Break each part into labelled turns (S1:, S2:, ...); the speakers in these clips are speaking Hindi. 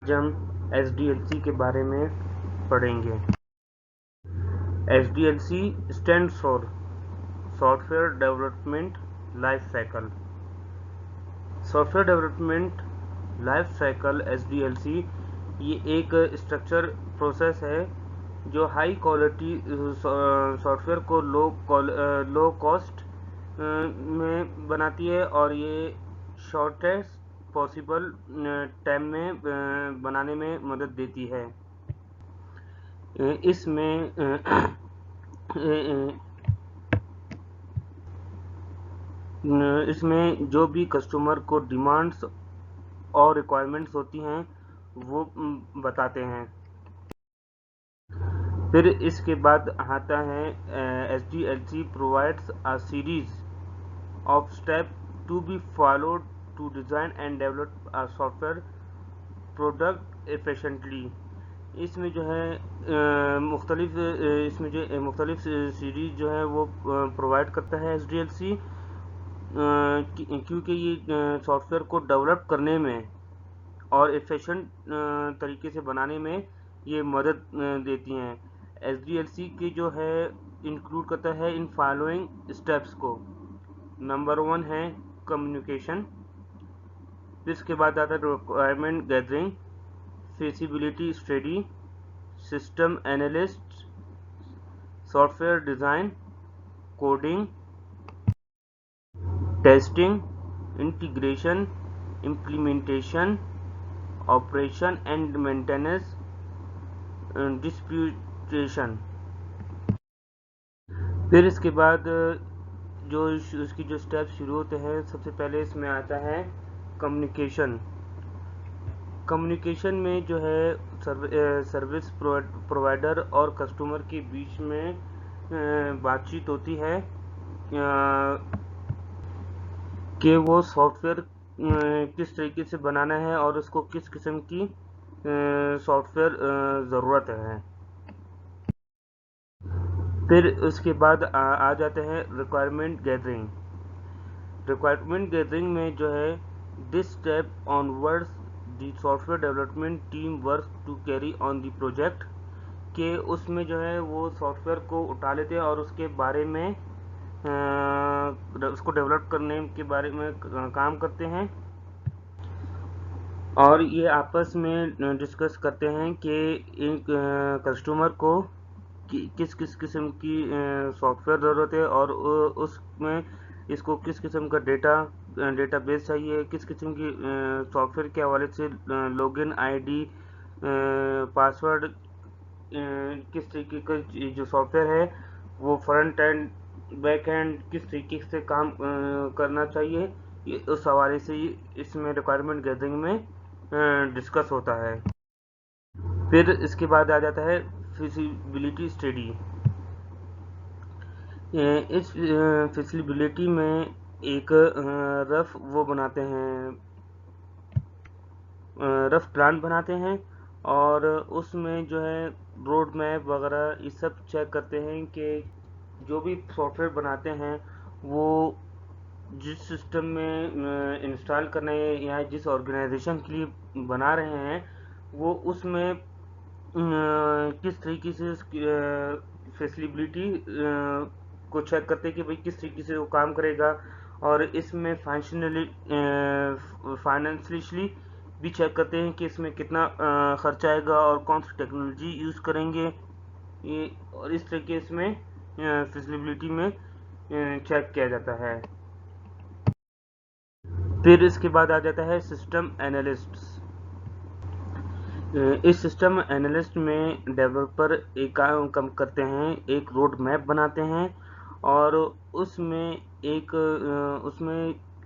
S1: आज हम SDLC के बारे में पढ़ेंगे। SDLC stands for Software Development Life Cycle। Software development life cycle SDLC ये एक स्ट्रक्चर प्रोसेस है जो हाई क्वालिटी सॉफ्टवेयर को लो कॉस्ट में बनाती है और ये शॉर्टेस्ट पॉसिबल टाइम में बनाने में मदद देती है। इसमें इसमें जो भी कस्टमर को डिमांड्स और रिक्वायरमेंट्स होती हैं वो बताते हैं। फिर इसके बाद आता है SDLC provides a series of step to be followed to design and develop a software product efficiently. इसमें जो है मुख्तलिफ सीरीज जो है वो प्रोवाइड करता है SDLC, क्योंकि ये सॉफ्टवेयर को डेवलप करने में और एफिशिएंट तरीके से बनाने में ये मदद देती हैं। SDLC की जो है इंक्लूड करता है इन फॉलोइंग स्टेप्स को। नंबर 1 है कम्युनिकेशन, इसके बाद आता है requirement gathering, feasibility study, system analyst, software design, coding, testing, integration, implementation, operation and maintenance, disputation. फिर इसके बाद जो उसकी जो स्टेप शुरू होते हैं, सबसे पहले इसमें आता है कम्युनिकेशन। कम्युनिकेशन में जो है सर्विस प्रोवाइडर और कस्टमर के बीच में बातचीत होती है कि वो सॉफ्टवेयर किस तरीके से बनाना है और उसको किस किस्म की सॉफ्टवेयर ज़रूरत है। फिर उसके बाद आ जाते हैं रिक्वायरमेंट गैदरिंग। रिक्वायरमेंट गैदरिंग में जो है this step onwards the software development team work to carry on the project, के उसमें जो है वो सॉफ्टवेयर को उठा लेते हैं और उसके बारे में उसको डेवलप करने के बारे में काम करते हैं और ये आपस में डिस्कस करते हैं कि इन कस्टमर को किस किस किस्म की सॉफ्टवेयर ज़रूरत है और उसमें इसको किस किस्म का डेटाबेस चाहिए, किस किस्म की सॉफ्टवेयर के हवाले से लॉगिन आईडी, पासवर्ड, किस तरीके का जो सॉफ्टवेयर है वो फ्रंट एंड बैक एंड किस तरीके से काम करना चाहिए, उस हवाले से इसमें रिक्वायरमेंट गैदरिंग में डिस्कस होता है। फिर इसके बाद आ जाता है फिजिबिलिटी स्टडी। इस फिजिबिलिटी में एक रफ वो बनाते हैं, रफ प्लान बनाते हैं और उसमें जो है रोड मैप वगैरह ये सब चेक करते हैं कि जो भी सॉफ्टवेयर बनाते हैं वो जिस सिस्टम में इंस्टॉल करना है या जिस ऑर्गेनाइजेशन के लिए बना रहे हैं वो उसमें किस तरीके से फैसिलिटी को चेक करते हैं कि भाई किस तरीके से वो काम करेगा और इसमें फाइनेंशियली भी चेक करते हैं कि इसमें कितना खर्चा आएगा और कौन सी टेक्नोलॉजी यूज़ करेंगे ये, और इस तरीके इसमें फिजिबिलिटी में चेक किया जाता है। फिर इसके बाद आ जाता है सिस्टम एनालिस्ट्स। इस सिस्टम एनालिस्ट में डेवलपर एक काम करते हैं, एक रोड मैप बनाते हैं और उसमें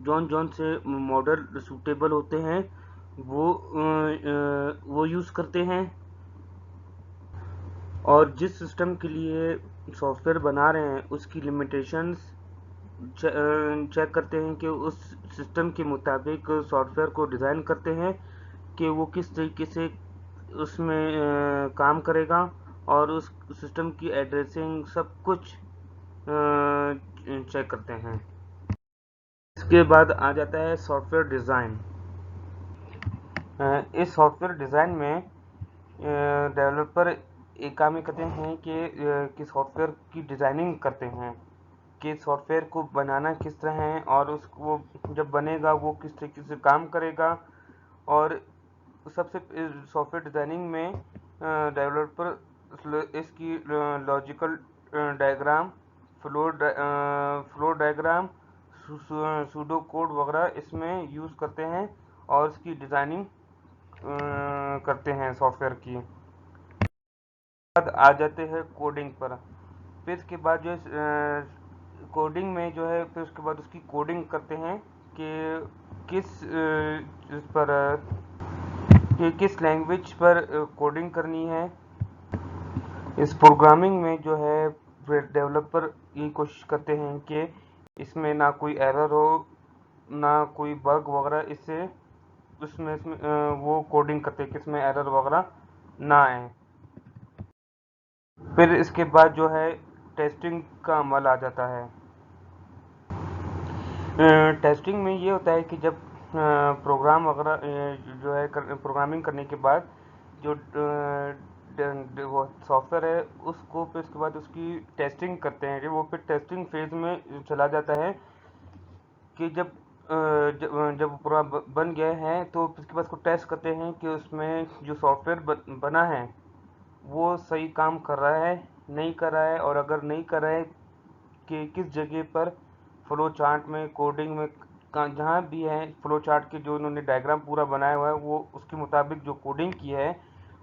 S1: जौन से मॉडल सूटेबल होते हैं वो यूज़ करते हैं और जिस सिस्टम के लिए सॉफ्टवेयर बना रहे हैं उसकी लिमिटेशंस चेक करते हैं कि उस सिस्टम के मुताबिक सॉफ्टवेयर को डिज़ाइन करते हैं कि वो किस तरीके से उसमें काम करेगा और उस सिस्टम की एड्रेसिंग सब कुछ चेक करते हैं। इसके बाद आ जाता है सॉफ्टवेयर डिज़ाइन। इस सॉफ्टवेयर डिज़ाइन में डेवलपर एक काम ये करते हैं कि सॉफ्टवेयर की डिज़ाइनिंग करते हैं कि सॉफ्टवेयर को बनाना किस तरह है और उसको जब बनेगा वो किस तरीके से काम करेगा। और सबसे सॉफ्टवेयर डिज़ाइनिंग में डेवलपर इसकी logical diagram, flow diagram, pseudo code वगैरह इसमें यूज़ करते हैं और इसकी डिज़ाइनिंग करते हैं सॉफ्टवेयर की। बाद आ जाते हैं कोडिंग पर। फिर इसके बाद जो है कोडिंग में जो है फिर उसके बाद उसकी कोडिंग करते हैं कि किस इस पर कि किस लैंग्वेज पर कोडिंग करनी है। इस प्रोग्रामिंग में जो है डेवलपर ये कोशिश करते हैं कि इसमें ना कोई एरर हो, ना कोई बग वगैरह, इसमें वो कोडिंग करते हैं कि इसमें एरर वगैरह ना आए। फिर इसके बाद जो है टेस्टिंग का अमल आ जाता है। टेस्टिंग में ये होता है कि जब प्रोग्राम वगैरह जो है प्रोग्रामिंग करने के बाद जो वो सॉफ्टवेयर है उसको फिर उसके बाद उसकी टेस्टिंग करते हैं कि वो फिर टेस्टिंग फेज में चला जाता है कि जब पूरा बन गया है तो उसके बाद उसको टेस्ट करते हैं कि उसमें जो सॉफ्टवेयर बना है वो सही काम कर रहा है, नहीं कर रहा है, और अगर नहीं कर रहा है कि किस जगह पर फ्लो चार्ट में कोडिंग में जहाँ भी है फ्लो चार्ट के जो उन्होंने डायग्राम पूरा बनाया हुआ है वो उसके मुताबिक जो कोडिंग की है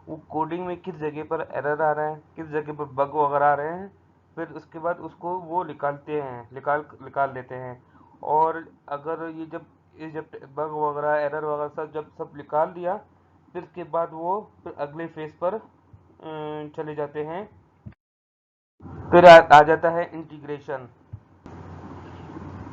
S1: वो कोडिंग में किस जगह पर एरर आ रहा है, किस जगह पर बग वगैरह आ रहे हैं। फिर उसके बाद उसको वो निकाल देते हैं। और अगर ये जब बग वगैरह एरर वगैरह सब निकाल दिया फिर उसके बाद वो फिर अगले फेज पर चले जाते हैं। फिर आ जाता है इंटीग्रेशन।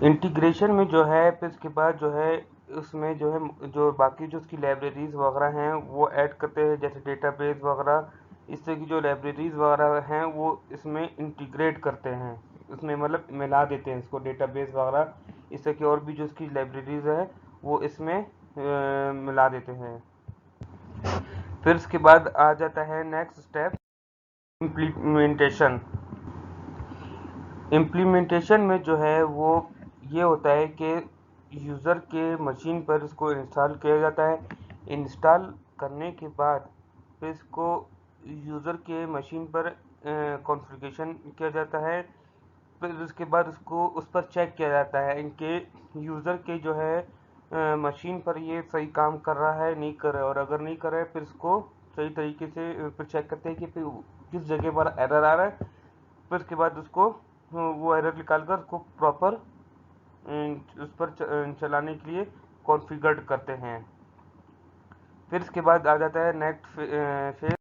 S1: इंटीग्रेशन में जो है फिर इसके बाद जो है उसमें जो है जो बाकी जो उसकी लाइब्रेरीज वगैरह हैं वो ऐड करते हैं, जैसे डेटाबेस वगैरह। इस तरह की जो लाइब्रेरीज वगैरह हैं वो इसमें इंटीग्रेट करते हैं, उसमें मतलब मिला देते हैं इसको डेटाबेस वगैरह। इस तरह की और भी जो उसकी लाइब्रेरीज है वो इसमें मिला देते हैं। फिर उसके बाद आ जाता है नेक्स्ट स्टेप, इम्प्लीमेंटेशन। इम्प्लीमेंटेशन में जो है वो ये होता है कि यूज़र के मशीन पर इसको इंस्टॉल किया जाता है। इंस्टॉल करने के बाद फिर इसको यूज़र के मशीन पर कॉन्फ़िगरेशन किया जाता है। फिर उसके बाद उसको उस पर चेक किया जाता है इनके यूज़र के जो है मशीन पर ये सही काम कर रहा है नहीं कर रहा है, और अगर नहीं कर रहा है फिर इसको सही तरीके से फिर चेक करते हैं कि फिर किस जगह पर एरर आ रहा है। फिर उसके बाद उसको वो एरर निकाल कर उसको प्रॉपर उस पर चलाने के लिए कॉन्फ़िगर करते हैं। फिर इसके बाद आ जाता है next phase,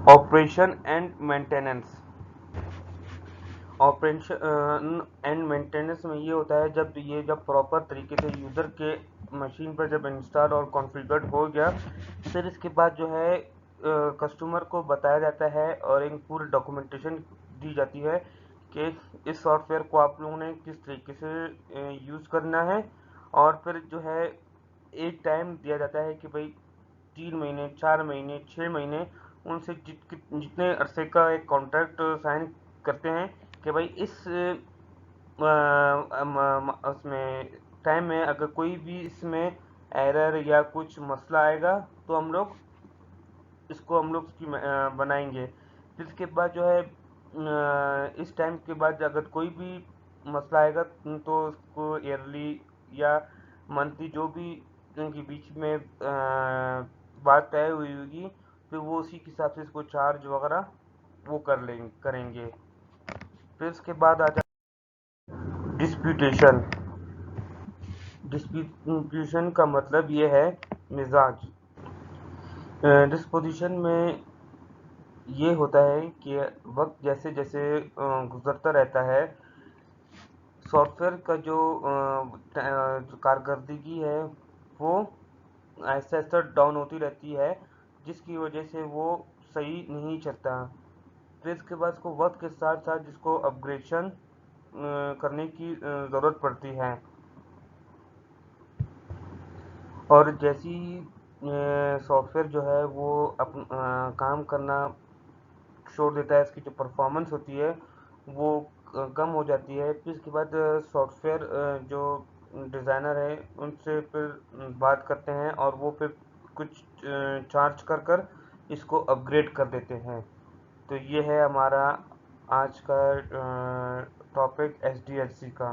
S1: operation and maintenance. Operation and maintenance में ये होता है जब प्रॉपर तरीके से यूज़र के मशीन पर जब इंस्टॉल और कॉन्फ़िगर हो गया फिर इसके बाद जो है कस्टमर को बताया जाता है और एक पूरी डॉक्यूमेंटेशन दी जाती है कि इस सॉफ्टवेयर को आप लोगों ने किस तरीके से यूज़ करना है। और फिर जो है एक टाइम दिया जाता है कि भाई 3 महीने, 4 महीने, 6 महीने, उनसे जितने अरसे का एक कॉन्ट्रैक्ट साइन करते हैं कि भाई इस उसमें टाइम में अगर कोई भी इसमें एरर या कुछ मसला आएगा तो हम लोग इसकी बनाएंगे। फिर इसके बाद जो है इस टाइम के बाद अगर कोई भी मसला आएगा तो उसको ईयरली या मंथली जो भी उनके बीच में बात तय हुई होगी फिर वो उसी के हिसाब से इसको चार्ज वगैरह वो करेंगे। फिर इसके बाद आ जाए डिस्प्यूटेशन। डिस्प्यूटेशन का मतलब ये है मिजाज। डिस्पोजिशन में ये होता है कि वक्त जैसे जैसे गुजरता रहता है सॉफ्टवेयर का जो कारकर्दगी है वो ऐसा ऐसा डाउन होती रहती है जिसकी वजह से वो सही नहीं चलता। फिर इसके बाद इसको वक्त के साथ साथ जिसको अपग्रेडेशन करने की ज़रूरत पड़ती है। और जैसी सॉफ्टवेयर जो है वो काम करना छोड़ देता है, इसकी जो परफॉर्मेंस होती है वो कम हो जाती है। फिर इसके बाद सॉफ्टवेयर जो डिज़ाइनर है उनसे फिर बात करते हैं और वो फिर कुछ चार्ज कर कर इसको अपग्रेड कर देते हैं। तो ये है हमारा आज का टॉपिक एसडीएलसी का।